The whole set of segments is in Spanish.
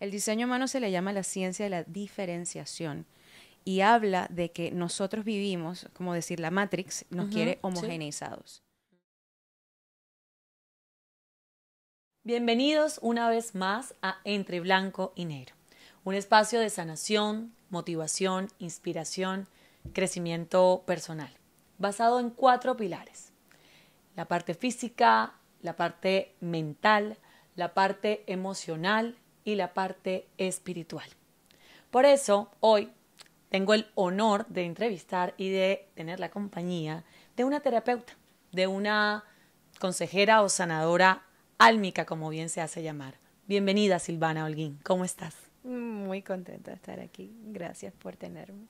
El diseño humano se le llama la ciencia de la diferenciación y habla de que nosotros vivimos, como decir, la Matrix nos quiere Sí. homogeneizados. Bienvenidos una vez más a Entre Blanco y Negro, un espacio de sanación, motivación, inspiración, crecimiento personal, basado en 4 pilares: la parte física, la parte mental, la parte emocional y la parte espiritual. Por eso, hoy tengo el honor de entrevistar y de tener la compañía de una terapeuta, de una consejera o sanadora álmica, como bien se hace llamar. Bienvenida, Silvana Holguín. ¿Cómo estás? Muy contenta de estar aquí. Gracias por tenerme.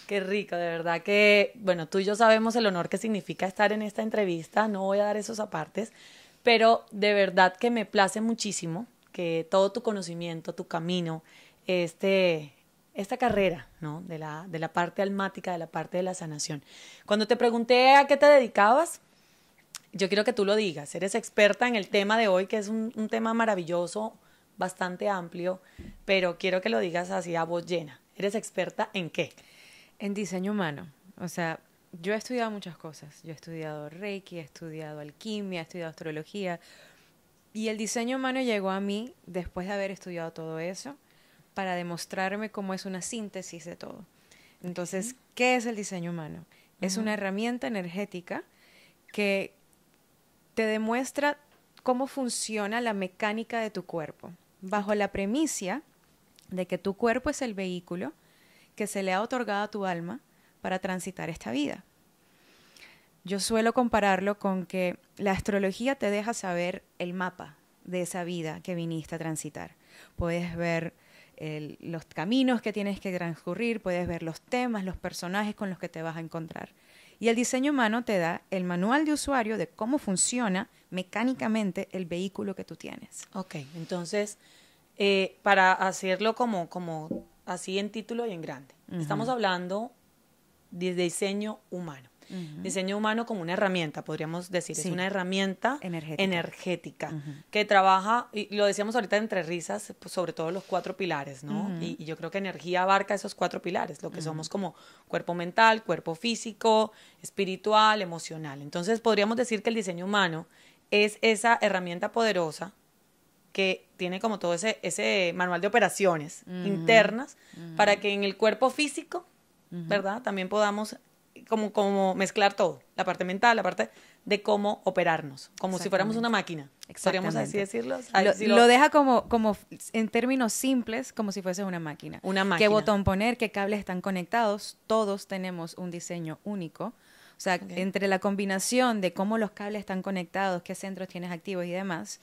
Qué rico, de verdad que, bueno, tú y yo sabemos el honor que significa estar en esta entrevista, no voy a dar esos apartes, pero de verdad que me place muchísimo que todo tu conocimiento, tu camino, esta carrera, ¿no? de la parte almática, de la parte de la sanación. Cuando te pregunté a qué te dedicabas, yo quiero que tú lo digas. Eres experta en el tema de hoy, que es un tema maravilloso, bastante amplio, pero quiero que lo digas así a voz llena. ¿Eres experta en qué? En diseño humano, o sea, yo he estudiado muchas cosas. Yo he estudiado Reiki, he estudiado alquimia, he estudiado astrología. Y el diseño humano llegó a mí después de haber estudiado todo eso para demostrarme cómo es una síntesis de todo. Entonces, ¿qué es el diseño humano? Es una herramienta energética que te demuestra cómo funciona la mecánica de tu cuerpo, bajo la premisa de que tu cuerpo es el vehículo que se le ha otorgado a tu alma para transitar esta vida. Yo suelo compararlo con que la astrología te deja saber el mapa de esa vida que viniste a transitar. Puedes ver los caminos que tienes que transcurrir, puedes ver los temas, los personajes con los que te vas a encontrar. Y el diseño humano te da el manual de usuario de cómo funciona mecánicamente el vehículo que tú tienes. Ok, entonces, para hacerlo como así en título y en grande, estamos hablando de diseño humano. Diseño humano como una herramienta, podríamos decir, es Sí, una herramienta energética. energética que trabaja, y lo decíamos ahorita entre risas, pues sobre todo los 4 pilares, ¿no? Y yo creo que energía abarca esos 4 pilares, lo que somos como cuerpo mental, cuerpo físico, espiritual, emocional. Entonces podríamos decir que el diseño humano es esa herramienta poderosa que tiene como todo ese manual de operaciones internas para que en el cuerpo físico, ¿verdad? También podamos como mezclar todo, la parte mental, la parte de cómo operarnos, como si fuéramos una máquina. ¿Podríamos así decirlo? Lo deja como en términos simples, como si fuese una máquina. Una ¿Qué máquina. botón poner? ¿Qué cables están conectados? Todos tenemos un diseño único. O sea, entre la combinación de cómo los cables están conectados, qué centros tienes activos y demás,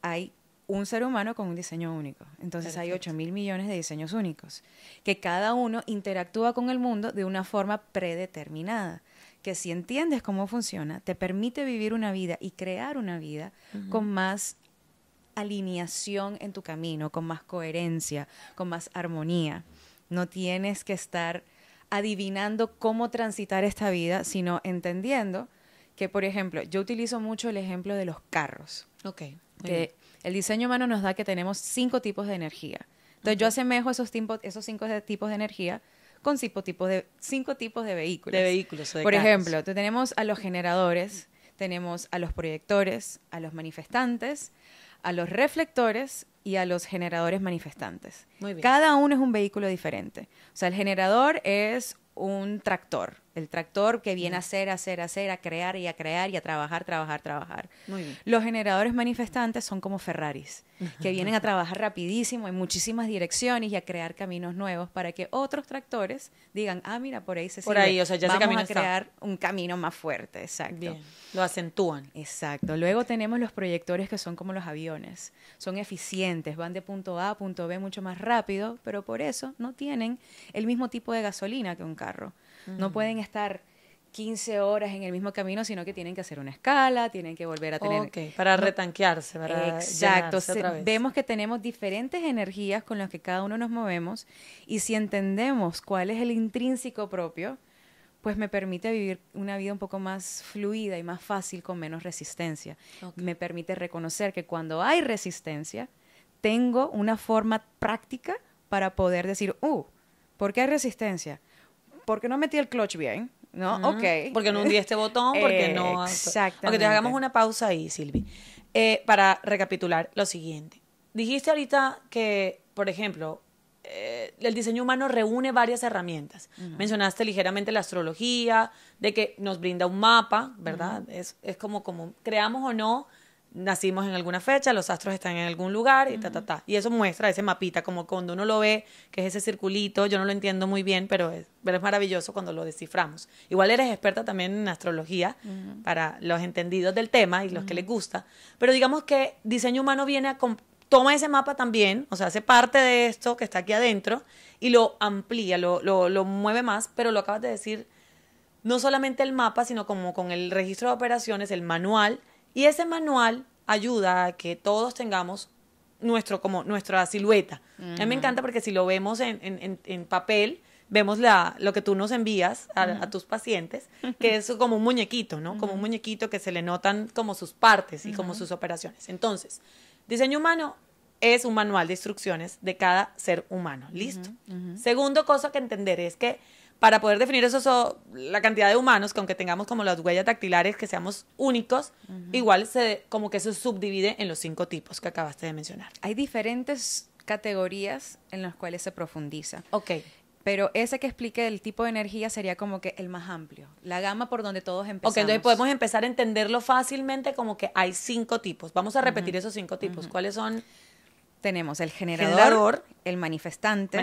hay un ser humano con un diseño único. Entonces hay 8.000 millones de diseños únicos, que cada uno interactúa con el mundo de una forma predeterminada, que si entiendes cómo funciona, te permite vivir una vida y crear una vida con más alineación en tu camino, con más coherencia, con más armonía. No tienes que estar adivinando cómo transitar esta vida, sino entendiendo que, por ejemplo, yo utilizo mucho el ejemplo de los carros. Ok, muy bien. Que el diseño humano nos da que tenemos 5 tipos de energía. Entonces yo asemejo esos 5 tipos de energía con 5 tipos de vehículos. De vehículos o de Por carros. ejemplo, tenemos a los generadores, tenemos a los proyectores, a los manifestantes, a los reflectores y a los generadores manifestantes. Muy bien. Cada uno es un vehículo diferente. O sea, el generador es un tractor. El tractor que viene a hacer, a crear y a trabajar. Muy bien. Los generadores manifestantes son como Ferraris, que vienen a trabajar rapidísimo en muchísimas direcciones y a crear caminos nuevos para que otros tractores digan, ah, mira, por ahí se Por sirve. ahí, o sea, ya ese Vamos camino a está. crear un camino más fuerte, exacto. Bien, lo acentúan. Exacto. Luego tenemos los proyectores que son como los aviones. Son eficientes, van de punto A a punto B mucho más rápido, pero por eso no tienen el mismo tipo de gasolina que un carro. No pueden estar 15 horas en el mismo camino, sino que tienen que hacer una escala, tienen que volver a tener... Ok, para retanquearse, para Exacto. llenarse otra vez. Vemos que tenemos diferentes energías con las que cada uno nos movemos y si entendemos cuál es el intrínseco propio, pues me permite vivir una vida un poco más fluida y más fácil con menos resistencia. Ok. Me permite reconocer que cuando hay resistencia, tengo una forma práctica para poder decir, ¿por qué hay resistencia? ¿Por qué no metí el clutch bien? ¿No? Ok. Porque no hundí este botón, porque no... Exactamente. Ok, te hagamos una pausa ahí, Silvi. Para recapitular lo siguiente. Dijiste ahorita que, por ejemplo, el diseño humano reúne varias herramientas. Mencionaste ligeramente la astrología, de que nos brinda un mapa, ¿verdad? Es como creamos o no, nacimos en alguna fecha, los astros están en algún lugar y Y eso muestra ese mapita, como cuando uno lo ve, que es ese circulito. Yo no lo entiendo muy bien, pero es maravilloso cuando lo desciframos. Igual eres experta también en astrología, para los entendidos del tema y los que les gusta. Pero digamos que diseño humano viene toma ese mapa también, o sea, hace parte de esto que está aquí adentro y lo amplía, lo mueve más, pero lo acabas de decir, no solamente el mapa, sino como con el registro de operaciones, el manual. Y ese manual ayuda a que todos tengamos nuestra silueta. A mí me encanta porque si lo vemos en papel, vemos lo que tú nos envías a tus pacientes, que es como un muñequito, ¿no? Como un muñequito que se le notan como sus partes y como sus operaciones. Entonces, diseño humano es un manual de instrucciones de cada ser humano. ¿Listo? Segundo cosa que entender es que para poder definir la cantidad de humanos, que aunque tengamos como las huellas dactilares, que seamos únicos, igual como que se subdivide en los 5 tipos que acabaste de mencionar. Hay diferentes categorías en las cuales se profundiza. Ok. Pero ese que expliqué del tipo de energía sería como que el más amplio, la gama por donde todos empezamos. Ok, entonces podemos empezar a entenderlo fácilmente como que hay 5 tipos. Vamos a repetir esos 5 tipos. ¿Cuáles son? Tenemos el generador, el manifestante,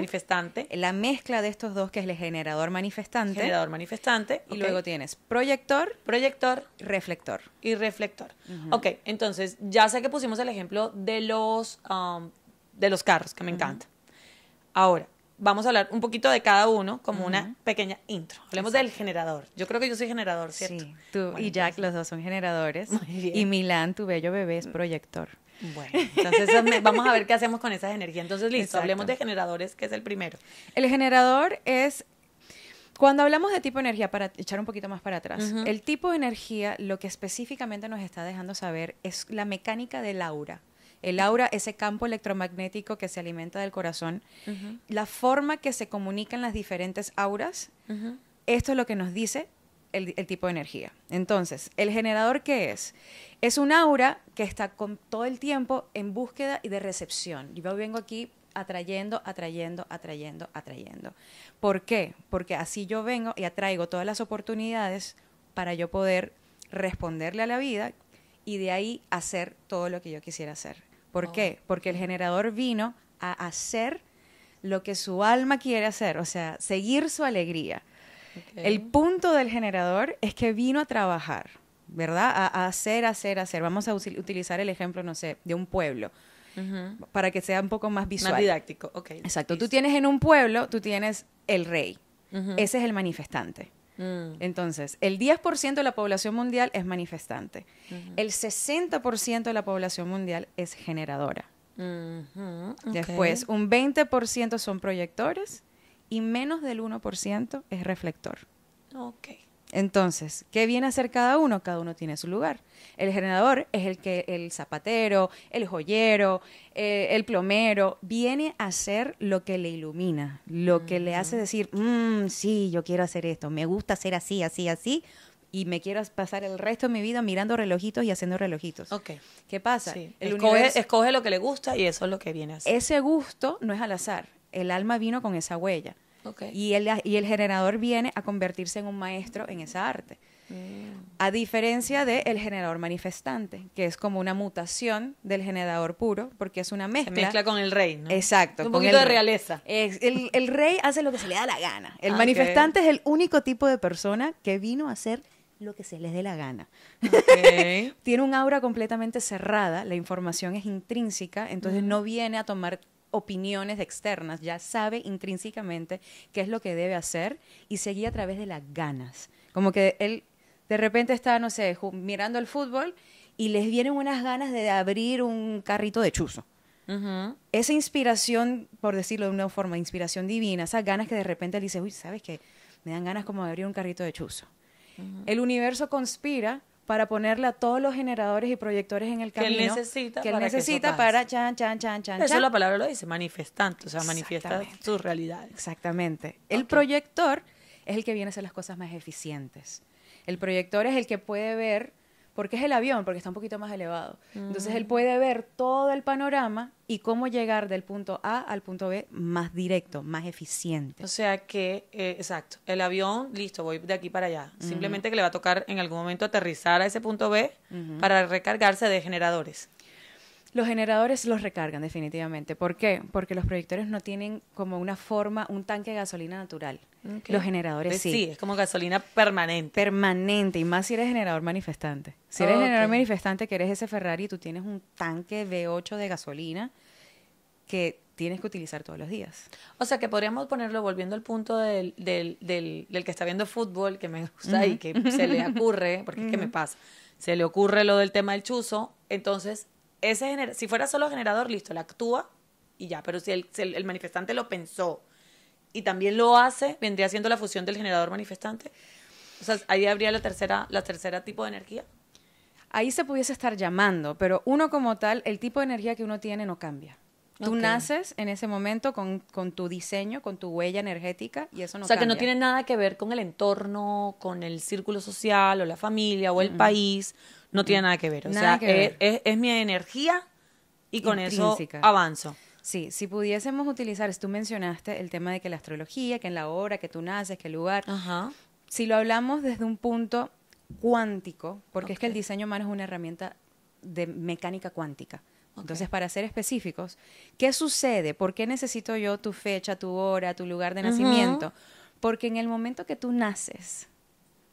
la mezcla de estos dos, que es el generador manifestante. Y luego tienes proyector, reflector. Y reflector. Ok, entonces ya sé que pusimos el ejemplo de los carros, que me encanta. Ahora, vamos a hablar un poquito de cada uno como una pequeña intro. Hablemos del generador. Yo creo que yo soy generador, ¿cierto? Sí, tú y Jack, los dos son generadores. Muy bien. Y Milán, tu bello bebé, es proyector. Bueno, entonces vamos a ver qué hacemos con esas energías. Entonces, listo, hablemos de generadores, que es el primero. El generador es, cuando hablamos de tipo de energía, para echar un poquito más para atrás, el tipo de energía, lo que específicamente nos está dejando saber es la mecánica del aura. El aura, ese campo electromagnético que se alimenta del corazón, la forma que se comunican las diferentes auras, esto es lo que nos dice el tipo de energía. Entonces, ¿el generador qué es? Es un aura que está todo el tiempo en búsqueda y de recepción. Yo vengo aquí atrayendo. ¿Por qué? Porque así yo vengo y atraigo todas las oportunidades para yo poder responderle a la vida y de ahí hacer todo lo que yo quisiera hacer. ¿Por qué? Porque el generador vino a hacer lo que su alma quiere hacer, o sea, seguir su alegría. Okay. El punto del generador es que vino a trabajar, ¿verdad? A hacer. Vamos a utilizar el ejemplo, no sé, de un pueblo, para que sea un poco más visual. Más didáctico, ok. Exacto. Listo. Tú tienes en un pueblo, tú tienes el rey. Ese es el manifestante. Entonces, el 10% de la población mundial es manifestante. El 60% de la población mundial es generadora. Después, un 20% son proyectores y menos del 1% es reflector. Ok. Entonces, ¿qué viene a hacer cada uno? Cada uno tiene su lugar. El generador es el zapatero, el joyero, el plomero, viene a hacer lo que le ilumina, lo que le hace decir, sí, yo quiero hacer esto, me gusta hacer así, y me quiero pasar el resto de mi vida mirando relojitos y haciendo relojitos. Okay. ¿Qué pasa? Sí. Escoge lo que le gusta y eso es lo que viene a hacer. Ese gusto no es al azar, el alma vino con esa huella. Okay. Y el generador viene a convertirse en un maestro en esa arte. A diferencia del generador manifestante, que es como una mutación del generador puro, porque es una mezcla. Se mezcla con el rey, ¿no? Exacto. Un poquito de realeza. El rey hace lo que se le da la gana. El manifestante es el único tipo de persona que vino a hacer lo que se les dé la gana. Okay. Tiene un aura completamente cerrada, la información es intrínseca, entonces no viene a tomar opiniones externas, ya sabe intrínsecamente qué es lo que debe hacer y seguir a través de las ganas. Como que él de repente está, no sé, mirando el fútbol y les vienen unas ganas de abrir un carrito de chuzo. Esa inspiración, por decirlo de una forma, inspiración divina, esas ganas que de repente él dice, uy, ¿sabes qué? Me dan ganas como de abrir un carrito de chuzo. El universo conspira para ponerle a todos los generadores y proyectores en el Que él camino necesita que él para que eso necesita pase. para chan, chan, chan, chan, Eso chan. la palabra lo dice, manifestante, o sea, manifiesta Exactamente. sus realidades. Exactamente. El Ok. proyector es el que viene a hacer las cosas más eficientes. El proyector es el que puede ver, porque es el avión, porque está un poquito más elevado. Entonces él puede ver todo el panorama y cómo llegar del punto A al punto B más directo, más eficiente. O sea que, exacto, el avión, listo, voy de aquí para allá. Simplemente que le va a tocar en algún momento aterrizar a ese punto B para recargarse de generadores. Los generadores los recargan definitivamente. ¿Por qué? Porque los proyectores no tienen como una forma, un tanque de gasolina natural. Ok. Los generadores Pues sí. sí, es como gasolina permanente. Permanente, y más si eres generador manifestante. Si eres Ok. generador manifestante, que eres ese Ferrari, tú tienes un tanque V8 de gasolina que tienes que utilizar todos los días. O sea que podríamos ponerlo, volviendo al punto del que está viendo fútbol, que me gusta y que se le ocurre, porque es que me pasa, se le ocurre lo del tema del chuzo, entonces, si fuera solo generador, listo, le actúa y ya, pero si el manifestante lo pensó y también lo hace, vendría siendo la fusión del generador manifestante. O sea, ahí habría la tercera tipo de energía. Ahí se pudiese estar llamando, pero uno como tal, el tipo de energía que uno tiene no cambia. Tú Ok. naces en ese momento con tu diseño, con tu huella energética, y eso no O sea, que no cambia. tiene nada que ver con el entorno, con el círculo social o la familia o el país. No tiene nada que ver. O Nada sea, que ver. es mi energía y con eso Intrínseca. avanzo. Sí, si pudiésemos utilizar, tú mencionaste el tema de que la astrología, que en la hora, que tú naces, que el lugar. Ajá. Si lo hablamos desde un punto cuántico, porque es que el Ok. diseño humano es una herramienta de mecánica cuántica. Entonces, para ser específicos, ¿qué sucede? ¿Por qué necesito yo tu fecha, tu hora, tu lugar de nacimiento? Porque en el momento que tú naces,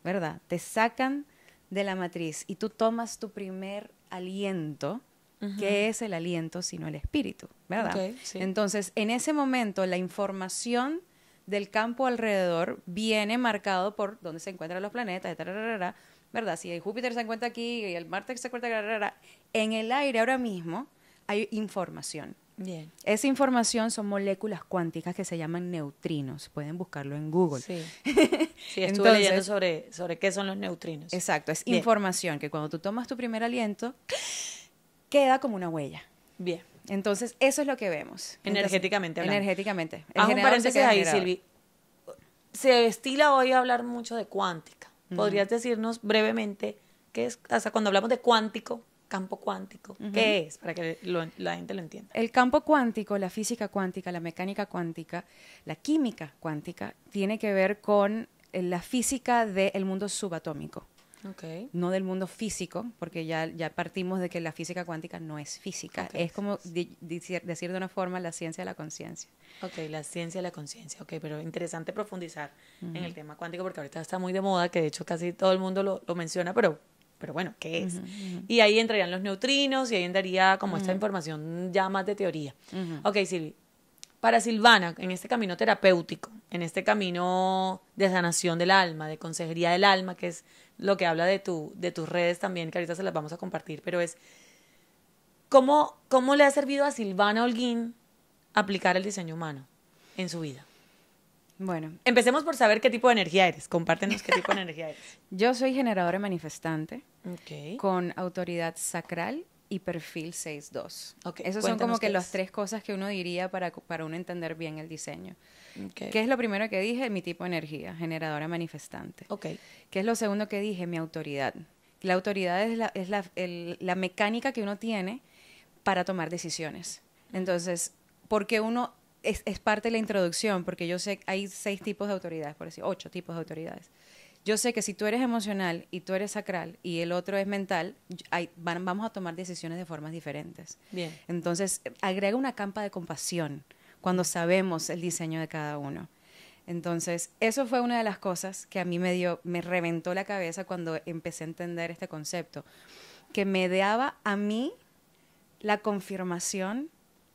¿verdad? Te sacan de la matriz y tú tomas tu primer aliento. ¿Qué es el aliento sino el espíritu? ¿Verdad? Ok, sí. Entonces, en ese momento, la información del campo alrededor viene marcado por dónde se encuentran los planetas, tararara, ¿verdad? Si el Júpiter se encuentra aquí y el Marte se encuentra tararara, en el aire ahora mismo hay información. Bien. Esa información son moléculas cuánticas que se llaman neutrinos. Pueden buscarlo en Google. Sí. Sí, estuve Entonces, leyendo sobre qué son los neutrinos. Exacto, es Bien. información que cuando tú tomas tu primer aliento, queda como una huella. Bien. Entonces, eso es lo que vemos. Energéticamente hablando. Energéticamente. El Haz un generador se paréntesis queda ahí, generador. Silvi. Se estila hoy hablar mucho de cuántica. ¿Podrías decirnos brevemente qué es, o sea, cuando hablamos de cuántico, campo cuántico, qué es? Para que la gente lo entienda. El campo cuántico, la física cuántica, la mecánica cuántica, la química cuántica, tiene que ver con la física del mundo subatómico, Ok. no del mundo físico, porque ya partimos de que la física cuántica no es física, Ok. es como decir de una forma la ciencia de la conciencia. Ok, la ciencia de la conciencia. Ok, pero interesante profundizar en el tema cuántico porque ahorita está muy de moda, que de hecho casi todo el mundo lo menciona, pero bueno, ¿qué es? Y ahí entrarían los neutrinos y ahí entraría como esta información ya más de teoría. Ok, Silvi. Para Silvana, en este camino terapéutico, en este camino de sanación del alma, de consejería del alma, que es lo que habla de tus redes también, que ahorita se las vamos a compartir, pero es, ¿cómo le ha servido a Silvana Holguín aplicar el diseño humano en su vida? Bueno, Empecemos por saber qué tipo de energía eres. Compártenos qué tipo de energía eres. yo soy generadora manifestante Ok. con autoridad sacral y perfil 6-2. Ok, Esos son cuéntanos como que qué las es. 3 cosas que uno diría para uno entender bien el diseño. Ok. ¿Qué es lo primero que dije? Mi tipo de energía, generadora manifestante. Ok. ¿Qué es lo segundo que dije? Mi autoridad. La autoridad es la mecánica que uno tiene para tomar decisiones. Entonces, porque uno es parte de la introducción, porque yo sé hay 6 tipos de autoridades, por decir, 8 tipos de autoridades. Yo sé que si tú eres emocional y tú eres sacral y el otro es mental, vamos a tomar decisiones de formas diferentes. Bien. Entonces, agrega una capa de compasión cuando sabemos el diseño de cada uno. Entonces, eso fue una de las cosas que a mí me reventó la cabeza cuando empecé a entender este concepto, que me daba a mí la confirmación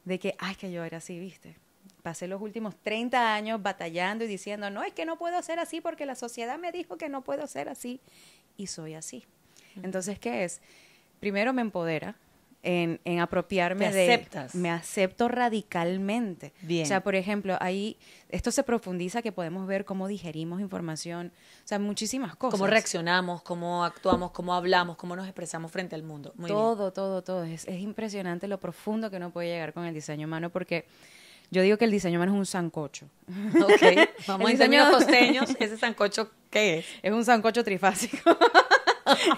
de que, ay, que yo era así, ¿viste? Pasé los últimos 30 años batallando y diciendo, no, es que no puedo ser así porque la sociedad me dijo que no puedo ser así y soy así. Entonces, ¿qué es? Primero me empodera en apropiarme ¿Te de... aceptas? Me acepto radicalmente. Bien. O sea, por ejemplo, ahí esto se profundiza que podemos ver cómo digerimos información, o sea, muchísimas cosas. Cómo reaccionamos, cómo actuamos, cómo hablamos, cómo nos expresamos frente al mundo. Muy bien. Todo. Es impresionante lo profundo que uno puede llegar con el diseño humano porque yo digo que el diseño humano es un sancocho. Ok, vamos El en términos diseño- costeños, ese sancocho, ¿qué es? Es un sancocho trifásico.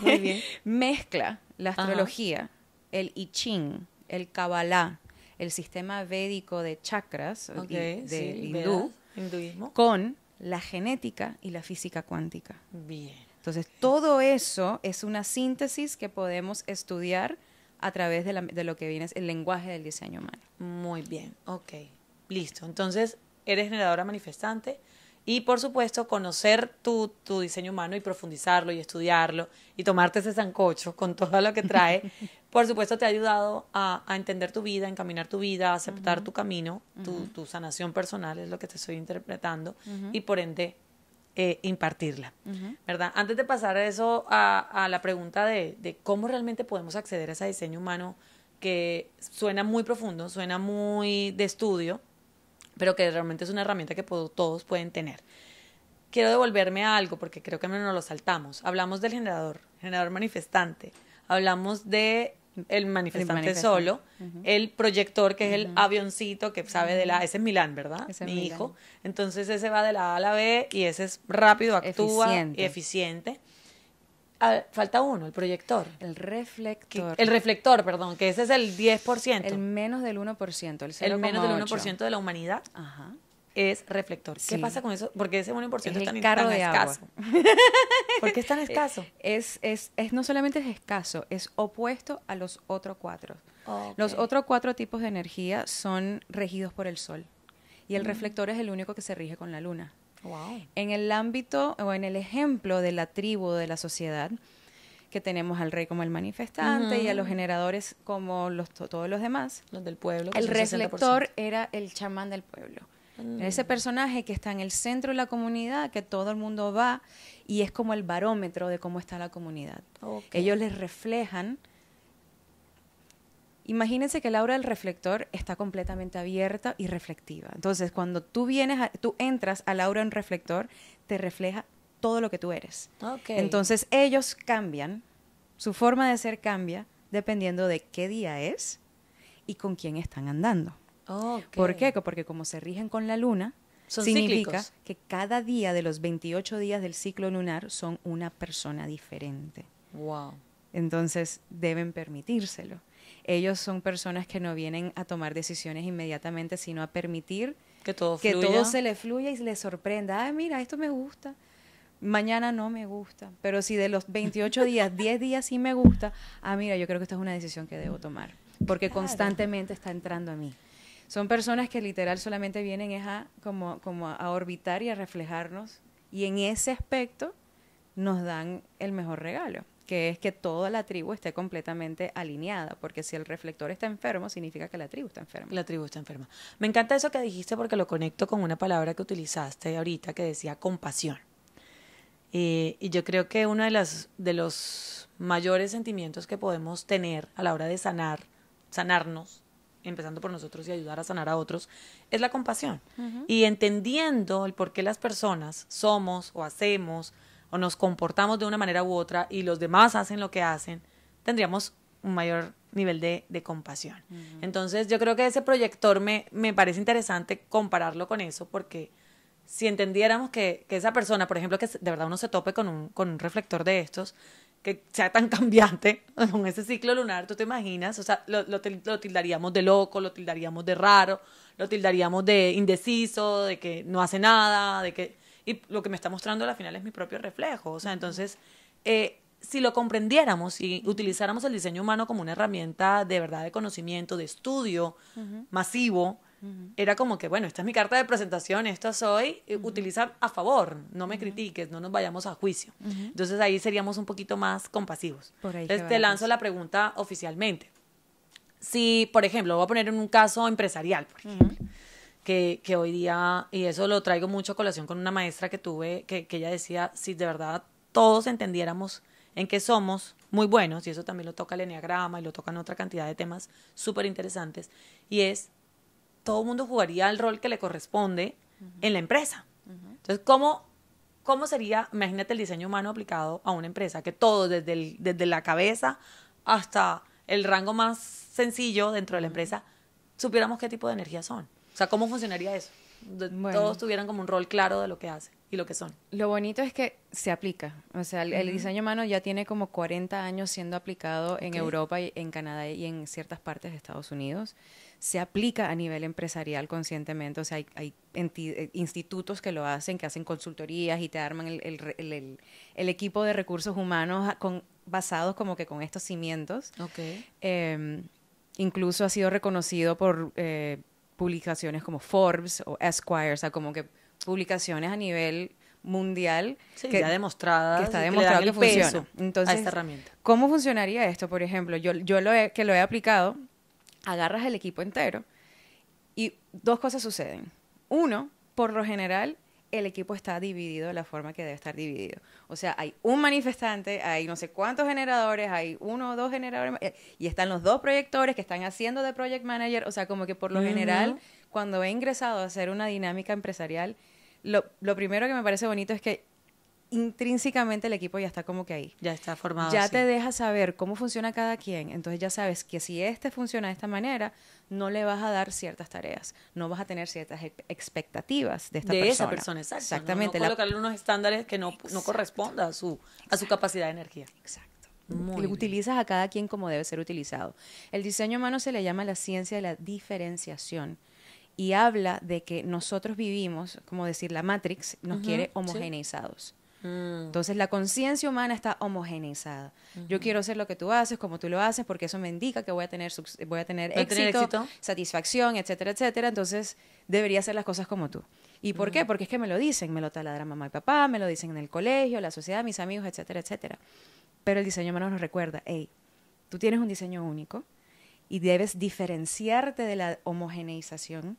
Muy bien. Mezcla la Ajá. astrología, el I Ching, el Kabbalah, el sistema védico de chakras Ok, de sí, hindú, Vedas, hinduismo. con la genética y la física cuántica. Bien. Entonces, todo eso es una síntesis que podemos estudiar a través de lo que viene el lenguaje del diseño humano. Muy bien, ok. Listo. Entonces, eres generadora manifestante y, por supuesto, conocer tu diseño humano y profundizarlo y estudiarlo y tomarte ese sancocho con todo lo que trae, por supuesto, te ha ayudado a entender tu vida, a encaminar tu vida, a aceptar tu camino, tu sanación personal, es lo que te estoy interpretando, y por ende, impartirla, ¿verdad? Antes de pasar a eso, a la pregunta de cómo realmente podemos acceder a ese diseño humano que suena muy profundo, suena muy de estudio, pero que realmente es una herramienta que todos pueden tener. Quiero devolverme a algo porque creo que no nos lo saltamos. Hablamos del generador manifestante, hablamos de el manifestante solo, el proyector, que es el avioncito que sabe de ese es Milán, ¿verdad? Ese es Mi Milán. hijo. Entonces ese va de la A a la B y ese es rápido, actúa Eficiente. y eficiente. Falta uno, el proyector. El reflector. El reflector, perdón, que ese es el 10%. El menos del 1%, el 0,8%. El menos del 1% de la humanidad Ajá. es reflector. ¿Qué Sí. pasa con eso? Porque ese 1% Es es el tan, carro tan de agua. escaso. ¿Por qué es tan escaso? Es no solamente es escaso, es opuesto a los otros 4. Ok. Los otros 4 tipos de energía son regidos por el sol. Y el reflector es el único que se rige con la luna. Wow. En el ámbito o en el ejemplo de la tribu, de la sociedad, que tenemos al rey como el manifestante y a los generadores como todos los demás, Los del pueblo. que el son 60%. reflector era el chamán del pueblo. Ese personaje que está en el centro de la comunidad, que todo el mundo va y es como el barómetro de cómo está la comunidad. Ok. Ellos les reflejan. Imagínense que el aura del reflector está completamente abierta y reflectiva. Entonces, cuando tú entras al aura en reflector, te refleja todo lo que tú eres. Ok. Entonces, ellos cambian, su forma de ser cambia dependiendo de qué día es y con quién están andando. Ok. ¿Por qué? Porque como se rigen con la luna, Son significa cíclicos. que cada día de los 28 días del ciclo lunar son una persona diferente. Wow. Entonces, deben permitírselo. Ellos son personas que no vienen a tomar decisiones inmediatamente, sino a permitir Que todo que fluya. todo se le fluya y les sorprenda. Ah, mira, esto me gusta. Mañana no me gusta. Pero si de los 28 días, 10 días sí me gusta, mira, yo creo que esta es una decisión que debo tomar. Porque Claro. constantemente está entrando a mí. Son personas que literal solamente vienen como a orbitar y a reflejarnos. Y en ese aspecto nos dan el mejor regalo, que es que toda la tribu esté completamente alineada. Porque si el reflector está enfermo, significa que la tribu está enferma. La tribu está enferma. Me encanta eso que dijiste porque lo conecto con una palabra que utilizaste ahorita que decía compasión. Y yo creo que uno de los mayores sentimientos que podemos tener a la hora de sanarnos, empezando por nosotros y ayudar a sanar a otros, es la compasión. Y entendiendo el por qué las personas somos o hacemos o nos comportamos de una manera u otra y los demás hacen lo que hacen, tendríamos un mayor nivel de compasión. Entonces yo creo que ese proyector me parece interesante compararlo con eso porque si entendiéramos que esa persona, por ejemplo, que de verdad uno se tope con un reflector de estos, que sea tan cambiante con ese ciclo lunar, tú te imaginas, o sea, lo tildaríamos de loco, lo tildaríamos de raro, lo tildaríamos de indeciso, de que no hace nada, y lo que me está mostrando al final es mi propio reflejo, o sea, entonces, si lo comprendiéramos y utilizáramos el diseño humano como una herramienta de verdad de conocimiento, de estudio masivo, era como que, bueno, esta es mi carta de presentación, esto soy, utiliza a favor, no me critiques, no nos vayamos a juicio. Entonces ahí seríamos un poquito más compasivos. Por ahí Entonces que va te la lanzo cosa. la pregunta oficialmente. Si, por ejemplo, voy a poner en un caso empresarial, por ejemplo, que hoy día, y eso lo traigo mucho a colación con una maestra que tuve, que ella decía, si de verdad todos entendiéramos en que somos muy buenos, y eso también lo toca el eneagrama y lo tocan otra cantidad de temas súper interesantes, y es, todo el mundo jugaría el rol que le corresponde en la empresa. Entonces, ¿cómo sería, imagínate el diseño humano aplicado a una empresa, que todo, desde la cabeza hasta el rango más sencillo dentro de la empresa, supiéramos qué tipo de energía son? O sea, ¿cómo funcionaría eso? Bueno. Todos tuvieran como un rol claro de lo que hacen y lo que son. Lo bonito es que se aplica. O sea, el diseño humano ya tiene como 40 años siendo aplicado en Europa, y en Canadá y en ciertas partes de Estados Unidos. Se aplica a nivel empresarial conscientemente. O sea, hay institutos que lo hacen, que hacen consultorías y te arman el equipo de recursos humanos basados como que con estos cimientos. Okay. Incluso ha sido reconocido por publicaciones como Forbes o Esquire, o sea, como que publicaciones a nivel mundial, sí, que ya demostradas, que está demostrado que funciona. Entonces, a esta herramienta. ¿cómo funcionaría esto? Por ejemplo, yo lo he aplicado, agarras el equipo entero y dos cosas suceden. Uno, por lo general, el equipo está dividido de la forma que debe estar dividido. O sea, hay un manifestante, hay no sé cuántos generadores, hay 1 o 2 generadores, y están los 2 proyectores que están haciendo de project manager. O sea, como que por lo general, cuando he ingresado a hacer una dinámica empresarial, lo primero que me parece bonito es que intrínsecamente el equipo ya está como que ahí. Ya está formado. Ya así. te deja saber cómo funciona cada quien. Entonces ya sabes que si este funciona de esta manera, no le vas a dar ciertas tareas. No vas a tener ciertas expectativas de esta persona. De esa persona, exacto. Exactamente. No colocarle unos estándares que no correspondan a su capacidad de energía. Exacto. Muy Utilizas a cada quien como debe ser utilizado. El diseño humano se le llama la ciencia de la diferenciación. Y habla de que nosotros vivimos, como decir, la Matrix nos quiere homogeneizados. Entonces la conciencia humana está homogeneizada. Yo quiero hacer lo que tú haces, como tú lo haces, porque eso me indica que voy a tener éxito, satisfacción, etcétera, etcétera. Entonces debería hacer las cosas como tú. ¿Y por qué? Porque es que me lo dicen, me lo taladran mamá y papá, me lo dicen en el colegio, la sociedad, mis amigos, etcétera, etcétera. Pero el diseño humano nos recuerda, hey, tú tienes un diseño único y debes diferenciarte de la homogeneización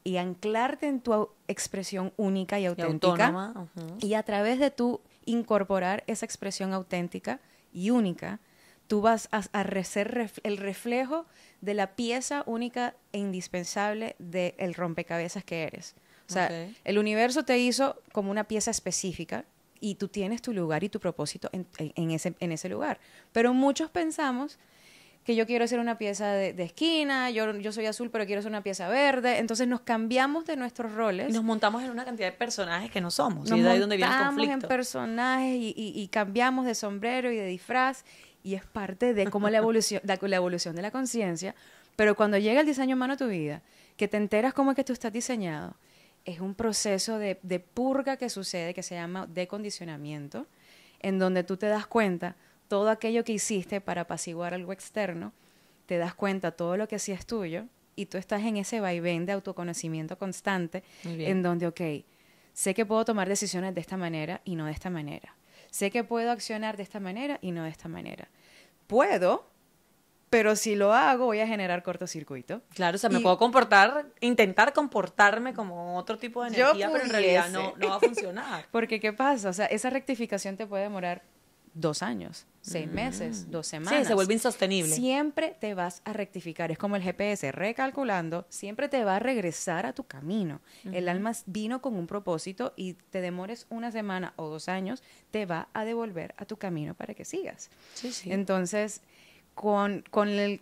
y anclarte en tu expresión única y auténtica. Y a través de tú incorporar esa expresión auténtica y única, tú vas a ser el reflejo de la pieza única e indispensable del rompecabezas que eres. O sea, el universo te hizo como una pieza específica y tú tienes tu lugar y tu propósito en ese lugar. Pero muchos pensamos que yo quiero ser una pieza de esquina, yo soy azul pero quiero ser una pieza verde. Entonces nos cambiamos de nuestros roles. Y nos montamos en una cantidad de personajes que no somos. Nos y de ahí donde viene el conflicto. en personajes y cambiamos de sombrero y de disfraz. Y es parte de cómo la evolución de la conciencia. Pero cuando llega el diseño humano a tu vida, que te enteras cómo es que tú estás diseñado, es un proceso de purga que sucede, que se llama decondicionamiento, en donde tú te das cuenta todo aquello que hiciste para apaciguar algo externo, te das cuenta todo lo que sí es tuyo y tú estás en ese vaivén de autoconocimiento constante en donde, ok, sé que puedo tomar decisiones de esta manera y no de esta manera. Sé que puedo accionar de esta manera y no de esta manera. Puedo, pero si lo hago voy a generar cortocircuito. Claro, o sea, me puedo intentar comportarme como otro tipo de energía, pero en realidad no va a funcionar. Porque, ¿qué pasa? O sea, esa rectificación te puede demorar 2 años, 6 meses, 2 semanas. Sí, se vuelve insostenible. Siempre te vas a rectificar. Es como el GPS, recalculando, siempre te va a regresar a tu camino. El alma vino con un propósito y te demores 1 semana o 2 años, te va a devolver a tu camino para que sigas. Sí, sí. Entonces,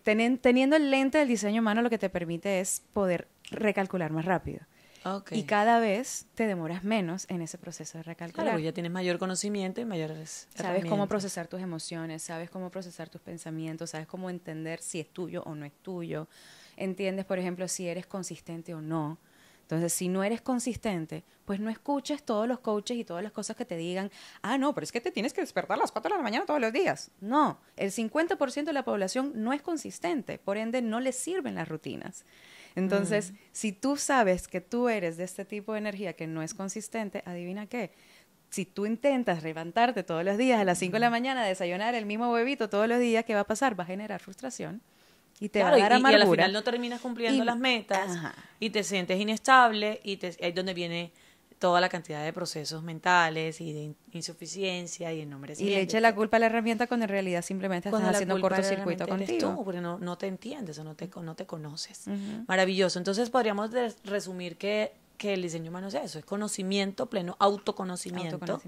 teniendo el lente del diseño humano, lo que te permite es poder recalcular más rápido. Okay. Y cada vez te demoras menos en ese proceso de recalcular. Claro, ya tienes mayor conocimiento y mayores Sabes cómo procesar tus emociones, sabes cómo procesar tus pensamientos, sabes cómo entender si es tuyo o no es tuyo. Entiendes, por ejemplo, si eres consistente o no. Entonces, si no eres consistente, pues no escuches todos los coaches y todas las cosas que te digan, no, pero es que te tienes que despertar a las 4 de la mañana todos los días. No, el 50% de la población no es consistente, por ende no les sirven las rutinas. Entonces, si tú sabes que tú eres de este tipo de energía que no es consistente, adivina qué. Si tú intentas levantarte todos los días a las 5 de la mañana, desayunar el mismo huevito todos los días, ¿qué va a pasar? Va a generar frustración y te va a dar amargura. Y al final no terminas cumpliendo las metas y te sientes inestable y ahí es donde viene toda la cantidad de procesos mentales y de insuficiencia y de Y ennombrecimiento. le eche la culpa a la herramienta cuando en realidad simplemente estás haciendo cortocircuito contigo. Tú, porque no te entiendes o no te conoces. Maravilloso. Entonces podríamos resumir que el diseño humano es eso, es conocimiento pleno, autoconocimiento,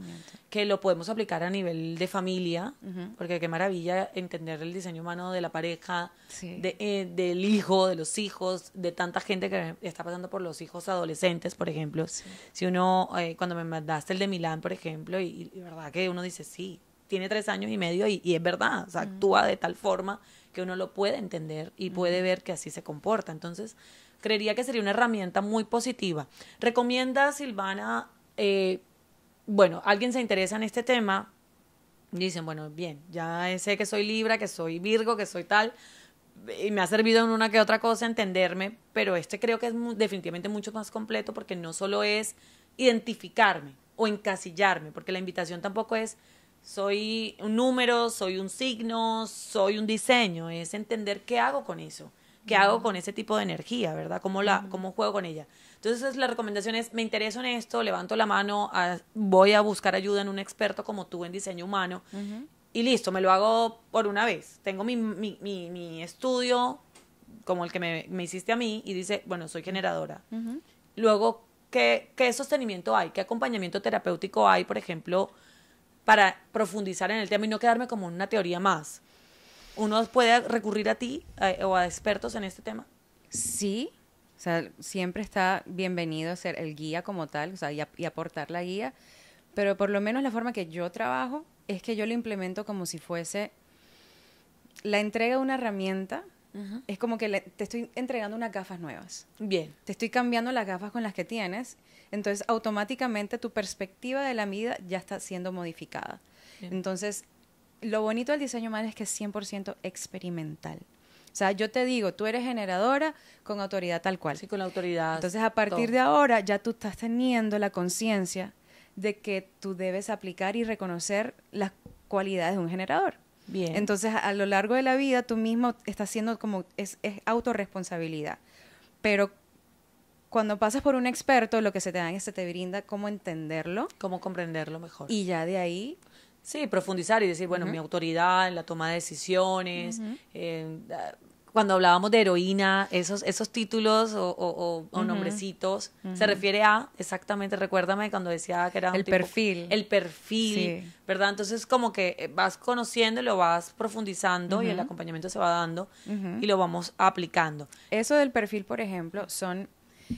que lo podemos aplicar a nivel de familia, porque qué maravilla entender el diseño humano de la pareja, del hijo, de los hijos, de tanta gente que está pasando por los hijos adolescentes, por ejemplo. Si uno, cuando me mandaste el de Milán, por ejemplo, y verdad que uno dice, sí, tiene 3 años y medio y es verdad, o sea, actúa de tal forma que uno lo puede entender y puede ver que así se comporta. Entonces, creería que sería una herramienta muy positiva. ¿Recomienda, Silvana, bueno, alguien se interesa en este tema y dicen, bueno, bien, ya sé que soy Libra, que soy Virgo, que soy tal, y me ha servido en una que otra cosa entenderme, pero creo que es definitivamente mucho más completo porque no solo es identificarme o encasillarme, porque la invitación tampoco es soy un número, soy un signo, soy un diseño, es entender qué hago con eso. ¿Qué hago con ese tipo de energía, verdad? ¿Cómo juego con ella? Entonces, la recomendación es, me intereso en esto, levanto la mano, voy a buscar ayuda en un experto como tú en diseño humano y listo, me lo hago por una vez. Tengo mi estudio, como el que me hiciste a mí, y dice, bueno, soy generadora. Luego, ¿qué sostenimiento hay? ¿Qué acompañamiento terapéutico hay, por ejemplo, para profundizar en el tema y no quedarme como una teoría más? ¿Uno puede recurrir a ti o a expertos en este tema? Sí, o sea, siempre está bienvenido ser el guía como tal, o sea, y aportar la guía, pero por lo menos la forma que yo trabajo es que yo lo implemento como si fuese la entrega de una herramienta, es como que te estoy entregando unas gafas nuevas. Bien. Te estoy cambiando las gafas con las que tienes, entonces automáticamente tu perspectiva de la vida ya está siendo modificada. Bien. Entonces, lo bonito del diseño humano es que es 100% experimental. O sea, yo te digo, tú eres generadora con autoridad tal cual. Sí, con la autoridad. Entonces, a partir de ahora, ya tú estás teniendo la conciencia de que tú debes aplicar y reconocer las cualidades de un generador. Bien. Entonces, a lo largo de la vida, tú mismo estás haciendo como, es autorresponsabilidad. Pero cuando pasas por un experto, lo que se te da es que se te brinda cómo entenderlo. Cómo comprenderlo mejor. Y ya de ahí... Sí, profundizar y decir, bueno, mi autoridad en la toma de decisiones. Cuando hablábamos de heroína, esos títulos o nombrecitos, se refiere a, exactamente, recuérdame cuando decía que era el perfil. El perfil, sí. ¿Verdad? Entonces, como que vas conociendo y lo vas profundizando y el acompañamiento se va dando y lo vamos aplicando. Eso del perfil, por ejemplo,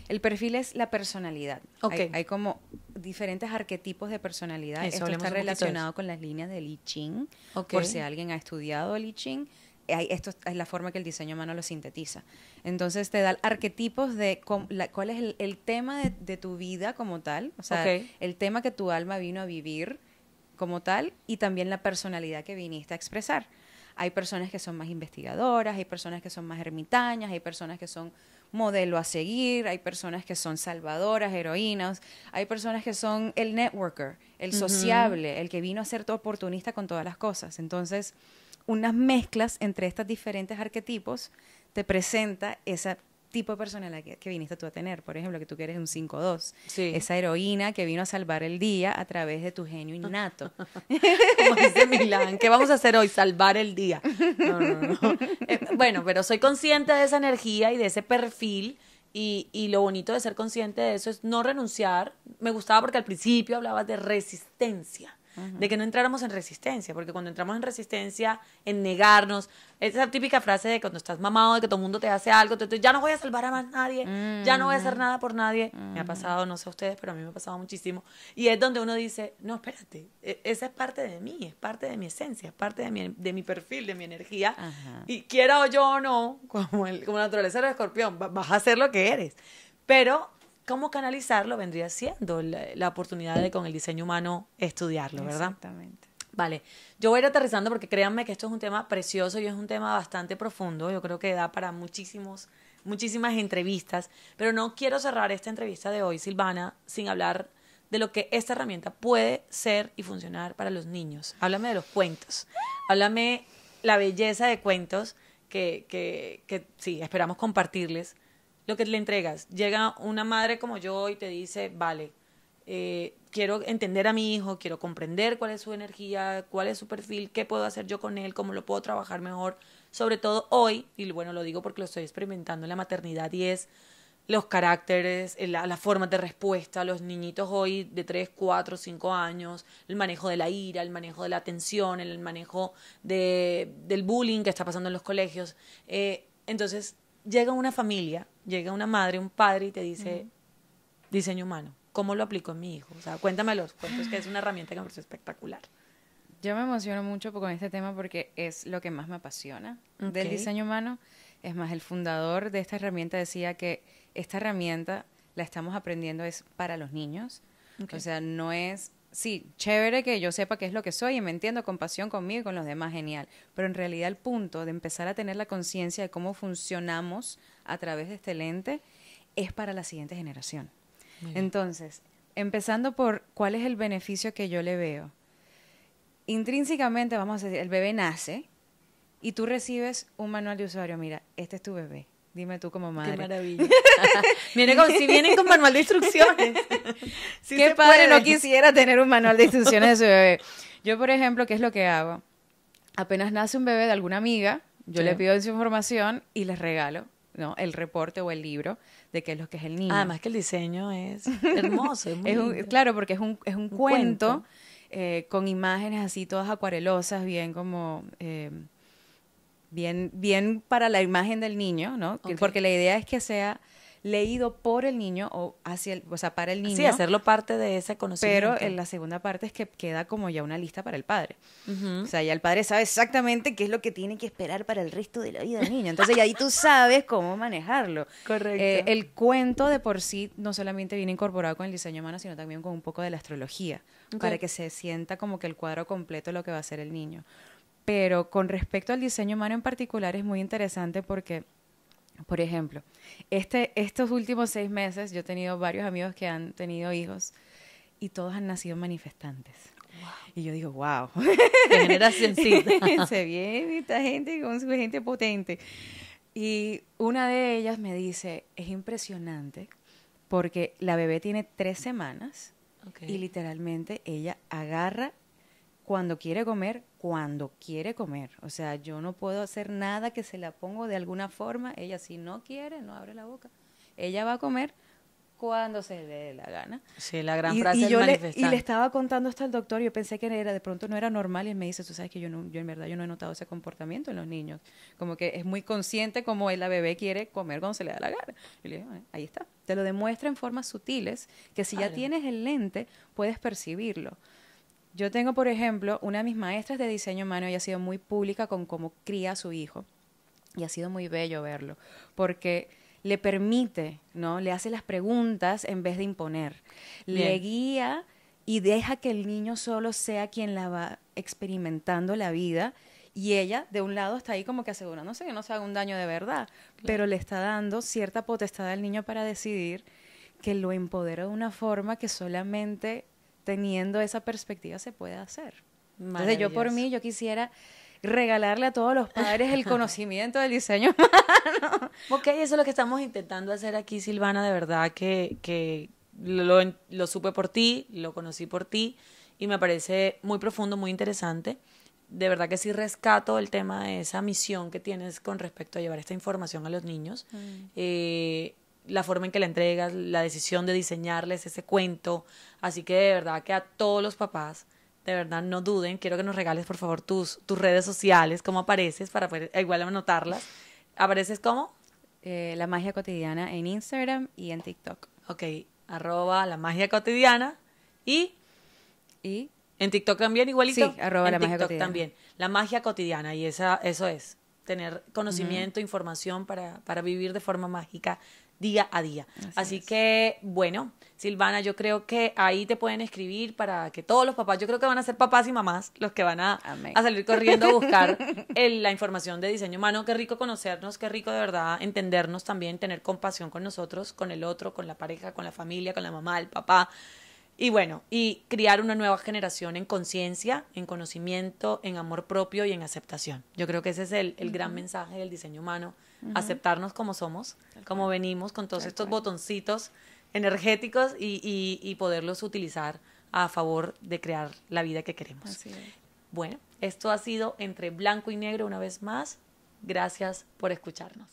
el perfil es la personalidad. Okay. Hay como diferentes arquetipos de personalidad. Esto está relacionado con las líneas del I Ching. Okay. Por si alguien ha estudiado el I Ching, esto es la forma que el diseño humano lo sintetiza. Entonces te da arquetipos de cuál es el tema de tu vida como tal. O sea, el tema que tu alma vino a vivir como tal y también la personalidad que viniste a expresar. Hay personas que son más investigadoras, hay personas que son más ermitañas, hay personas que son modelo a seguir, hay personas que son salvadoras, heroínas, hay personas que son el networker, el sociable, el que vino a ser tu oportunista con todas las cosas. Entonces, unas mezclas entre estos diferentes arquetipos te presenta ese tipo de personalidad que viniste tú a tener. Por ejemplo, que tú que eres un 5-2. Sí. Esa heroína que vino a salvar el día a través de tu genio innato. Como dice Milán, ¿qué vamos a hacer hoy? Salvar el día. No. Bueno, pero soy consciente de esa energía y de ese perfil y lo bonito de ser consciente de eso es no renunciar. Me gustaba porque al principio hablabas de resistencia. De que no entráramos en resistencia, porque cuando entramos en resistencia, en negarnos, esa típica frase de cuando estás mamado, de que todo el mundo te hace algo, ya no voy a salvar a más nadie, ya no voy a hacer nada por nadie, me ha pasado, no sé a ustedes, pero a mí me ha pasado muchísimo, y es donde uno dice, no, espérate, esa es parte de mí, es parte de mi esencia, es parte de mi perfil, de mi energía, y quiera o yo o no, como la naturaleza del escorpión, vas a hacer lo que eres, pero cómo canalizarlo vendría siendo la oportunidad de con el diseño humano estudiarlo, ¿verdad? Exactamente. Vale, yo voy a ir aterrizando porque créanme que esto es un tema precioso y es un tema bastante profundo, yo creo que da para muchísimas entrevistas, pero no quiero cerrar esta entrevista de hoy, Silvana, sin hablar de lo que esta herramienta puede ser y funcionar para los niños. Háblame de los cuentos, háblame la belleza de cuentos que sí, esperamos compartirles. Lo que le entregas, llega una madre como yo y te dice, vale, quiero entender a mi hijo, quiero comprender cuál es su energía, cuál es su perfil, qué puedo hacer yo con él, cómo lo puedo trabajar mejor, sobre todo hoy, y bueno, lo digo porque lo estoy experimentando en la maternidad, y es los caracteres, las formas de respuesta, los niñitos hoy de 3, 4, 5 años, el manejo de la ira, el manejo de la tensión, el manejo del bullying que está pasando en los colegios. Entonces, llega una familia, llega una madre, un padre y te dice, diseño humano, ¿cómo lo aplico en mi hijo? O sea, cuéntame los cuentos, que es una herramienta que me parece espectacular. Yo me emociono mucho con este tema porque es lo que más me apasiona del diseño humano. Es más, el fundador de esta herramienta decía que esta herramienta la estamos aprendiendo es para los niños. O sea, no es, sí, chévere que yo sepa qué es lo que soy y me entiendo con pasión conmigo y con los demás, genial. Pero en realidad el punto de empezar a tener la conciencia de cómo funcionamos a través de este lente es para la siguiente generación. Entonces, empezando por cuál es el beneficio que yo le veo. Intrínsecamente, vamos a decir, el bebé nace y tú recibes un manual de usuario. Mira, este es tu bebé. Dime tú como madre. Qué maravilla. Si vienen con manual de instrucciones. Sí, ¿qué padre no quisiera tener un manual de instrucciones de su bebé? Yo, por ejemplo, ¿qué es lo que hago? Apenas nace un bebé de alguna amiga, yo le pido su información y les regalo, ¿no?, el reporte o el libro de qué es lo que es el niño. Además que el diseño es hermoso. Es muy claro, porque es un cuento con imágenes así todas acuarelosas, bien como... bien para la imagen del niño, ¿no? Porque la idea es que sea leído por el niño o sea, para el niño. Sí, hacerlo parte de ese conocimiento. Pero en la segunda parte es que queda como ya una lista para el padre. O sea, ya el padre sabe exactamente qué es lo que tiene que esperar para el resto de la vida del niño. Entonces ya ahí tú sabes cómo manejarlo. Correcto. El cuento de por sí no solamente viene incorporado con el diseño humano, sino también con un poco de la astrología, para que se sienta como que el cuadro completo de lo que va a ser el niño. Pero con respecto al diseño humano en particular es muy interesante porque, por ejemplo, estos últimos 6 meses yo he tenido varios amigos que han tenido hijos y todos han nacido manifestantes. Wow. Y yo digo, wow. Qué generacioncita. Se viene esta gente con su gente potente. Y una de ellas me dice, es impresionante porque la bebé tiene 3 semanas y literalmente ella agarra cuando quiere comer. O sea, yo no puedo hacer nada que se la pongo de alguna forma. Ella si no quiere, no abre la boca. Ella va a comer cuando se le dé la gana. Sí, la gran frase del manifestante. Y le estaba contando esto al doctor y yo pensé que de pronto no era normal y él me dice, tú sabes que yo en verdad yo no he notado ese comportamiento en los niños. Como que es muy consciente como la bebé quiere comer cuando se le da la gana. Y le digo, ahí está. Te lo demuestra en formas sutiles que si ya tienes el lente puedes percibirlo. Yo tengo, por ejemplo, una de mis maestras de diseño humano, ella ha sido muy pública con cómo cría a su hijo. Y ha sido muy bello verlo, porque le permite, ¿no? Le hace las preguntas en vez de imponer. Bien. Le guía y deja que el niño solo sea quien la va experimentando la vida. Y ella, de un lado, está ahí como que asegurándose que no se haga un daño de verdad. Claro. Pero le está dando cierta potestad al niño para decidir, que lo empodera de una forma que solamente teniendo esa perspectiva se puede hacer. Entonces yo por mí, yo quisiera regalarle a todos los padres el conocimiento del diseño humano. Ok, eso es lo que estamos intentando hacer aquí, Silvana, de verdad que lo supe por ti, lo conocí por ti y me parece muy profundo, muy interesante. De verdad que sí rescato el tema de esa misión que tienes con respecto a llevar esta información a los niños. La forma en que la entregas, la decisión de diseñarles ese cuento. Así que de verdad que a todos los papás, de verdad no duden, quiero que nos regales por favor tus redes sociales, cómo apareces para poder igual anotarlas. ¿Apareces cómo? La Magia Cotidiana en Instagram y en TikTok. Ok, @La Magia Cotidiana y en TikTok también igualito. Sí, @La Magia Cotidiana. También, La Magia Cotidiana y eso es, tener conocimiento, información para vivir de forma mágica día a día. Así que, bueno, Silvana, yo creo que ahí te pueden escribir para que todos los papás, yo creo que van a ser papás y mamás los que van a salir corriendo a buscar la información de diseño humano. Qué rico conocernos, qué rico de verdad entendernos también, tener compasión con nosotros, con el otro, con la pareja, con la familia, con la mamá, el papá. Y bueno, y criar una nueva generación en conciencia, en conocimiento, en amor propio y en aceptación. Yo creo que ese es el gran mensaje del diseño humano, aceptarnos como somos, como venimos, con todos estos botoncitos energéticos y poderlos utilizar a favor de crear la vida que queremos. Así es. Bueno, esto ha sido Entre Blanco y Negro una vez más. Gracias por escucharnos.